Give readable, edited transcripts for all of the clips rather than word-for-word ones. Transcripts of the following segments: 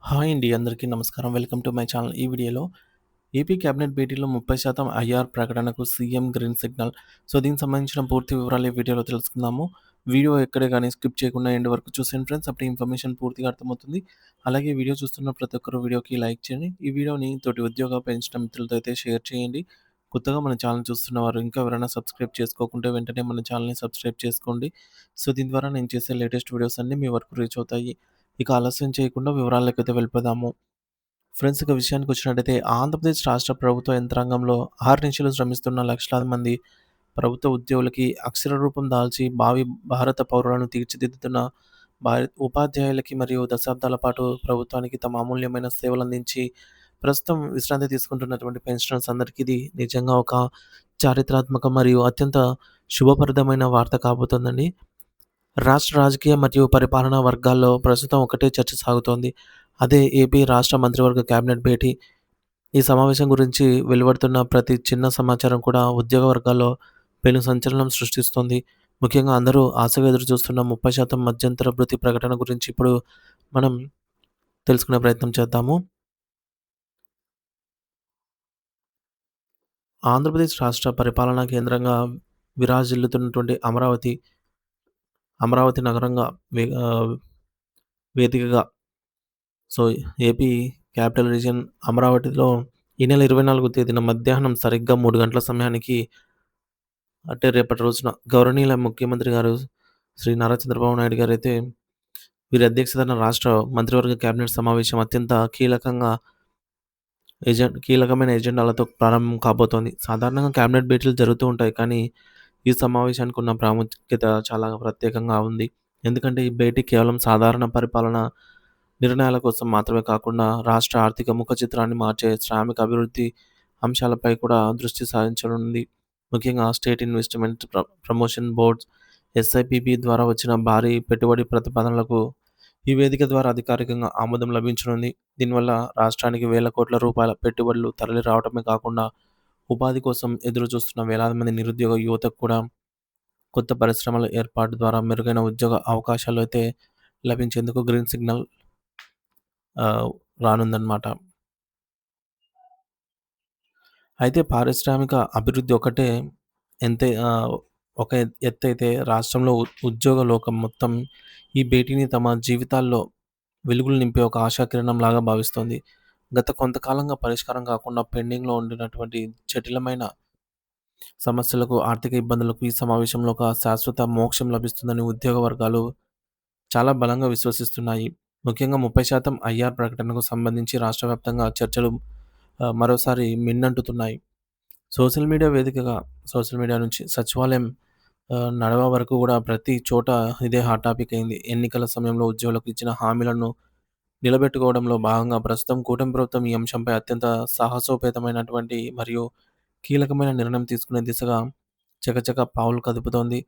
Hi అండి. అందరికీ నమస్కారం. Welcome to my channel. ఈ వీడియోలో ఏపీ కేబినెట్ భేటీలో 30% ఐఆర్ ప్రకటనకు సీఎం గ్రీన్ సిగ్నల్. దీనికి సంబంధించిన పూర్తి వివరాలు ఈ వీడియోలో తెలుసుకుందాము. వీడియో ఎక్కడే గాని స్కిప్ చేయకుండా ఎండ్ వరకు చూసేయండి ఫ్రెండ్స్. అప్పుడు ఇన్ఫర్మేషన్ పూర్తిగా అర్థమవుతుంది. అలాగే వీడియో చూస్తున్న ప్రతి ఒక్కరు వీడియోకి లైక్ చేయండి. ఈ వీడియోని తోటి ఉద్యోగ పెంచిన మిత్రులతో అయితే షేర్ చేయండి. కొత్తగా మన ఛానల్ చూస్తున్నవారు ఇంకా ఎవరైనా సబ్స్క్రైబ్ చేసుకోకుంటే వెంటనే మన ఛానల్‌ని సబ్స్క్రైబ్ చేసుకోండి. దీని ద్వారా నేను చేసే లేటెస్ట్ వీడియోస్ అన్నీ మీ వరకు రీచ్ అవుతాయి. ఇక ఆలస్యం చేయకుండా వివరాల్లోకైతే వెళ్ళిపోదాము. ఫ్రెండ్స్ ఇక విషయానికొచ్చినట్టయితే ఆంధ్రప్రదేశ్ రాష్ట్ర ప్రభుత్వ యంత్రాంగంలో అహర్నిశలు శ్రమిస్తున్న లక్షలాది మంది ప్రభుత్వ ఉద్యోగులకి అక్షర రూపం దాల్చి భావి భారత పౌరులను తీర్చిదిద్దుతున్న ఉపాధ్యాయులకి మరియు దశాబ్దాల పాటు ప్రభుత్వానికి తమ అమూల్యమైన సేవలందించి ప్రస్తుతం విశ్రాంతి తీసుకుంటున్నటువంటి పెన్షనర్స్ అందరికీ ఇది నిజంగా ఒక చారిత్రాత్మక మరియు అత్యంత శుభప్రదమైన వార్త కాబోతోందండి. రాష్ట్ర రాజకీయ మరియు పరిపాలనా వర్గాల్లో ప్రస్తుతం ఒకటే చర్చ సాగుతోంది. అదే ఏపీ రాష్ట్ర మంత్రివర్గ కేబినెట్ భేటీ. ఈ సమావేశం గురించి వెలువడుతున్న ప్రతి చిన్న సమాచారం కూడా ఉద్యోగ వర్గాల్లో పెను సంచలనం సృష్టిస్తోంది. ముఖ్యంగా అందరూ ఆశగా ఎదురుచూస్తున్న 30% మధ్యంతర భృతి ప్రకటన గురించి ఇప్పుడు మనం తెలుసుకునే ప్రయత్నం చేద్దాము. ఆంధ్రప్రదేశ్ రాష్ట్ర పరిపాలనా కేంద్రంగా విరాజిల్లుతున్నటువంటి అమరావతి నగరంగా వేదికగా సో, ఏపీ క్యాపిటల్ రీజియన్ అమరావతిలో ఈ నెల 24వ తేదీన మధ్యాహ్నం సరిగ్గా 3 గంటల సమయానికి అంటే రేపటి రోజున గౌరవనీయుల ముఖ్యమంత్రి గారు శ్రీ నారా చంద్రబాబు నాయుడు గారైతే వీరి అధ్యక్షతన రాష్ట్ర మంత్రివర్గ కేబినెట్ సమావేశం అత్యంత కీలకమైన ఎజెండాలతో ప్రారంభం కాబోతోంది. సాధారణంగా కేబినెట్ భేటీలు జరుగుతూ ఉంటాయి. కానీ ఈ సమావేశానికి ఉన్న ప్రాముఖ్యత చాలా ప్రత్యేకంగా ఉంది. ఎందుకంటే ఈ భేటీ కేవలం సాధారణ పరిపాలన నిర్ణయాల కోసం మాత్రమే కాకుండా రాష్ట్ర ఆర్థిక ముఖ చిత్రాన్ని మార్చే శ్రామిక అభివృద్ధి అంశాలపై కూడా దృష్టి సారించనుంది. ముఖ్యంగా state investment promotion boards SIPB ద్వారా వచ్చిన భారీ పెట్టుబడి ప్రతిపాదనలకు ఈ వేదిక ద్వారా అధికారికంగా ఆమోదం లభించనుంది. దీనివల్ల రాష్ట్రానికి వేల కోట్ల రూపాయల పెట్టుబడులు తరలి రావడమే కాకుండా ఉపాధి కోసం ఎదురు చూస్తున్న వేలాది మంది నిరుద్యోగ యువతకు కూడా కొత్త పరిశ్రమల ఏర్పాటు ద్వారా మెరుగైన ఉద్యోగ అవకాశాలు అయితే లభించేందుకు గ్రీన్ సిగ్నల్ రానుందన్నమాట. అయితే పారిశ్రామిక అభివృద్ధి ఒకటే ఒక ఎత్తైతే రాష్ట్రంలో ఉద్యోగ లోకం మొత్తం ఈ భేటీని తమ జీవితాల్లో వెలుగులు నింపే ఒక ఆశాకిరణంలాగా భావిస్తోంది. గత కొంతకాలంగా పరిష్కారం కాకుండా పెండింగ్‌లో ఉండినటువంటి జటిలమైన సమస్యలకు, ఆర్థిక ఇబ్బందులకు ఈ సమావేశంలో ఒక శాశ్వత మోక్షం లభిస్తుందని ఉద్యోగ వర్గాలు చాలా బలంగా విశ్వసిస్తున్నాయి. ముఖ్యంగా 30% ఐఆర్ ప్రకటనకు సంబంధించి రాష్ట్ర వ్యాప్తంగా చర్చలు మరోసారి మిన్నంటుతున్నాయి. సోషల్ మీడియా వేదికగా సోషల్ మీడియా నుంచి సచివాలయం నడవ వరకు కూడా ప్రతి చోట ఇదే హాట్ టాపిక్ అయింది. ఎన్నికల సమయంలో ఉద్యోగులకు ఇచ్చిన హామీలను నిలబెట్టుకోవడంలో భాగంగా ప్రస్తుతం కూటమి ప్రభుత్వం ఈ అంశంపై అత్యంత సాహసోపేతమైనటువంటి మరియు కీలకమైన నిర్ణయం తీసుకునే దిశగా చకచక పావులు కదుపుతోంది.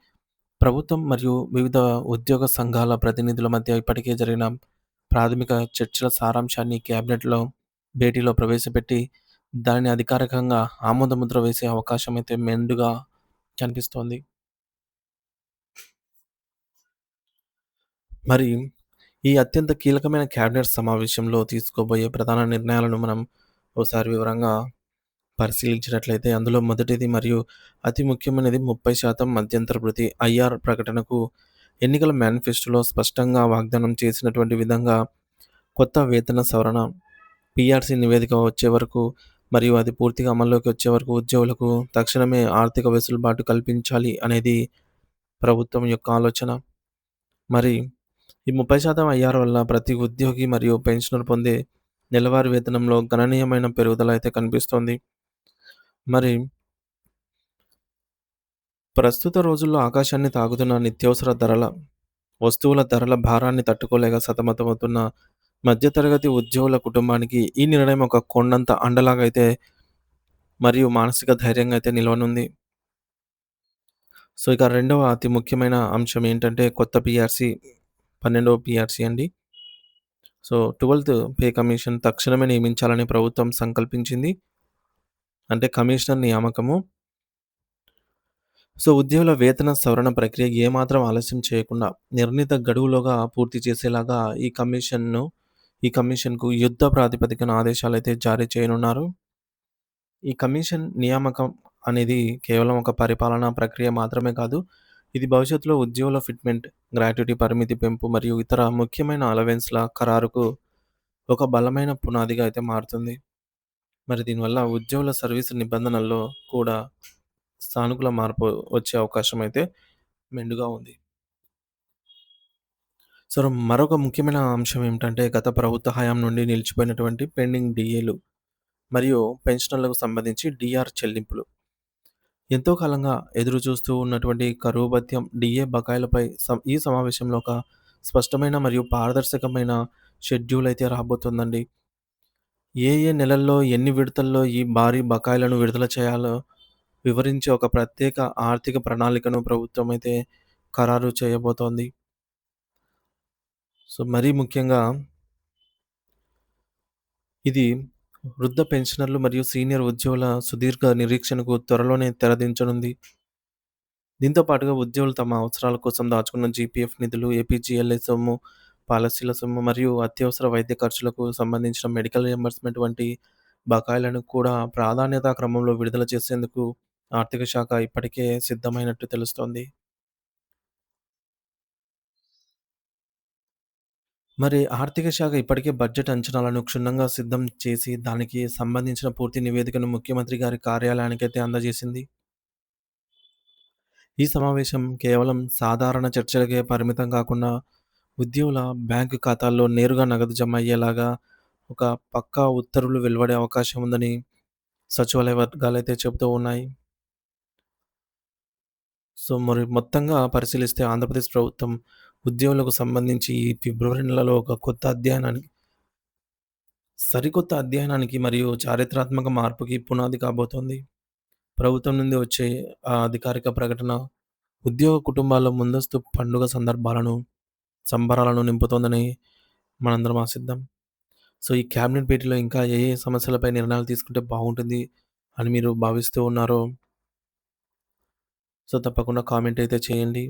ప్రభుత్వం మరియు వివిధ ఉద్యోగ సంఘాల ప్రతినిధుల మధ్య ఇప్పటికే జరిగిన ప్రాథమిక చర్చల సారాంశాన్ని క్యాబినెట్‌లో భేటీలో ప్రవేశపెట్టి దానిని అధికారికంగా ఆమోదముద్ర వేసే అవకాశం అయితే మెండుగా కనిపిస్తోంది. మరి ఈ అత్యంత కీలకమైన క్యాబినెట్ సమావేశంలో తీసుకోబోయే ప్రధాన నిర్ణయాలను మనం ఓసారి వివరంగా పరిశీలించినట్లయితే అందులో మొదటిది మరియు అతి ముఖ్యమైనది 30% మధ్యంతర భృతి ఐఆర్ ప్రకటనకు ఎన్నికల మేనిఫెస్టోలో స్పష్టంగా వాగ్దానం చేసినటువంటి విధంగా కొత్త వేతన సవరణ పీఆర్సీ నివేదిక వచ్చే వరకు మరియు అది పూర్తిగా అమల్లోకి వచ్చే వరకు ఉద్యోగులకు తక్షణమే ఆర్థిక వెసులుబాటు కల్పించాలి అనేది ప్రభుత్వం యొక్క ఆలోచన. మరి ఈ 30% ఐఆర్ వల్ల ప్రతి ఉద్యోగి మరియు పెన్షనర్ పొందే నెలవారీ వేతనంలో గణనీయమైన పెరుగుదల అయితే కనిపిస్తోంది. మరి ప్రస్తుత రోజుల్లో ఆకాశాన్ని తాకుతున్న వస్తువుల ధరల భారాన్ని తట్టుకోలేక సతమతమవుతున్న మధ్యతరగతి ఉద్యోగుల కుటుంబానికి ఈ నిర్ణయం ఒక కొండంత అండలాగా అయితే మరియు మానసిక ధైర్యంగా అయితే నిలవనుంది. ఇక రెండవ అతి ముఖ్యమైన అంశం ఏంటంటే కొత్త పీఆర్సీ 12వ పీఆర్సీ అండి. 12థ్ పే కమిషన్ తక్షణమే నియమించాలని ప్రభుత్వం సంకల్పించింది. అంటే కమిషనర్ నియామకము. ఉద్యోగుల వేతన సవరణ ప్రక్రియ ఏమాత్రం ఆలస్యం చేయకుండా నిర్ణీత గడువులోగా పూర్తి చేసేలాగా ఈ కమిషన్‌ను ఈ కమిషన్‌కు యుద్ధ ప్రాతిపదికన ఆదేశాలైతే జారీ చేయనున్నారు. ఈ కమిషన్ నియామకం అనేది కేవలం ఒక పరిపాలనా ప్రక్రియ మాత్రమే కాదు. ఇది భవిష్యత్తులో ఉద్యోగుల ఫిట్‌మెంట్, గ్రాట్యుటీ పరిమితి పెంపు మరియు ఇతర ముఖ్యమైన అలవెన్స్‌ల ఖరారుకు ఒక బలమైన పునాదిగా అయితే మారుతుంది. మరి దీనివల్ల ఉద్యోగుల సర్వీస్ నిబంధనల్లో కూడా సానుకూల మార్పు వచ్చే అవకాశం అయితే మెండుగా ఉంది. సో, మరొక ముఖ్యమైన అంశం ఏమిటంటే గత ప్రభుత్వ హయాం నుండి నిలిచిపోయినటువంటి పెండింగ్ డీఏలు మరియు పెన్షనర్లకు సంబంధించి డీఆర్ చెల్లింపులు. ఎంతో కాలంగా ఎదురు చూస్తూ ఉన్నటువంటి కరువు భత్యం, డీఏ బకాయిలపై ఈ సమావేశంలో ఒక స్పష్టమైన మరియు పారదర్శకమైన షెడ్యూల్ అయితే రాబోతుందండి. ఏ ఏ నెలల్లో, ఎన్ని విడతల్లో ఈ భారీ బకాయిలను విడుదల చేయాలో వివరించే ఒక ప్రత్యేక ఆర్థిక ప్రణాళికను ప్రభుత్వం అయితే ఖరారు చేయబోతోంది. సో, మరీ ముఖ్యంగా ఇది వృద్ధ పెన్షనర్లు మరియు సీనియర్ ఉద్యోగుల సుదీర్ఘ నిరీక్షణకు త్వరలోనే తెరదించనుంది. దీంతో పాటుగా ఉద్యోగులు తమ అవసరాల కోసం దాచుకున్న జీపీఎఫ్ నిధులు, ఏపీజీఎల్ఐ సొమ్ము, పాలసీల సొమ్ము మరియు అత్యవసర వైద్య ఖర్చులకు సంబంధించిన మెడికల్ రియంబర్స్‌మెంట్ వంటి బకాయిలను కూడా ప్రాధాన్యతా క్రమంలో విడుదల చేసేందుకు ఆర్థిక శాఖ ఇప్పటికే సిద్ధమైనట్టు తెలుస్తోంది. మరి ఆర్థిక శాఖ ఇప్పటికే బడ్జెట్ అంచనాలను క్షుణ్ణంగా సిద్ధం చేసి, దానికి సంబంధించిన పూర్తి నివేదికను ముఖ్యమంత్రి గారి కార్యాలయానికైతే అందజేసింది. ఈ సమావేశం కేవలం సాధారణ చర్చలకే పరిమితం కాకుండా, ఉద్యోగుల బ్యాంకు ఖాతాల్లో నేరుగా నగదు జమ అయ్యేలాగా ఒక పక్కా ఉత్తర్వులు వెలువడే అవకాశం ఉందని సచివాలయ వర్గాలైతే చెబుతూ ఉన్నాయి. సో, మరి మొత్తంగా పరిశీలిస్తే ఆంధ్రప్రదేశ్ ప్రభుత్వం ఉద్యోగులకు సంబంధించి ఈ ఫిబ్రవరి నెలలో ఒక సరికొత్త అధ్యయనానికి మరియు చారిత్రాత్మక మార్పుకి పునాది కాబోతోంది. ప్రభుత్వం నుండి వచ్చే అధికారిక ప్రకటన ఉద్యోగ కుటుంబాల్లో ముందస్తు పండుగ సంబరాలను నింపుతోందని మనందరం ఆశిద్దాం. సో, ఈ క్యాబినెట్ భేటీలో ఇంకా ఏ ఏ సమస్యలపై నిర్ణయాలు తీసుకుంటే బాగుంటుంది అని మీరు భావిస్తూ ఉన్నారో, సో, తప్పకుండా కామెంట్ అయితే చేయండి.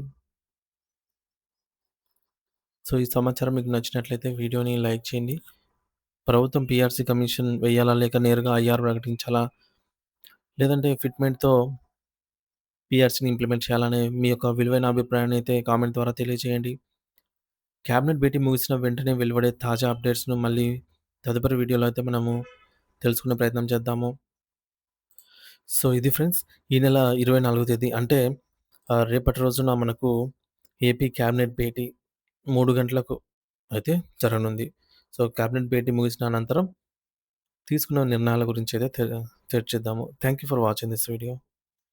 సో, ఈ సమాచారం మీకు నచ్చినట్లయితే వీడియోని లైక్ చేయండి. ప్రభుత్వం పీఆర్సీ కమిషన్ వేయాలా? లేక నేరుగా ఐఆర్ ప్రకటించాలా? లేదంటే ఫిట్‌మెంట్‌తో పీఆర్సీని ఇంప్లిమెంట్ చేయాలనే మీ యొక్క విలువైన అభిప్రాయాన్ని అయితే కామెంట్ ద్వారా తెలియజేయండి. క్యాబినెట్ భేటీ ముగిసిన వెంటనే వెలువడే తాజా అప్డేట్స్‌ను మళ్ళీ తదుపరి వీడియోలో అయితే మనము తెలుసుకునే ప్రయత్నం చేద్దాము. సో, ఇది ఫ్రెండ్స్ ఈ నెల 24వ తేదీ అంటే రేపటి రోజున మనకు ఏపీ క్యాబినెట్ భేటీ 3 గంటలకు అయితే జరగనుంది. సో, క్యాబినెట్ భేటీ ముగిసిన అనంతరం తీసుకున్న నిర్ణయాల గురించి అయితే చర్చిద్దాము. Thank you for watching this video.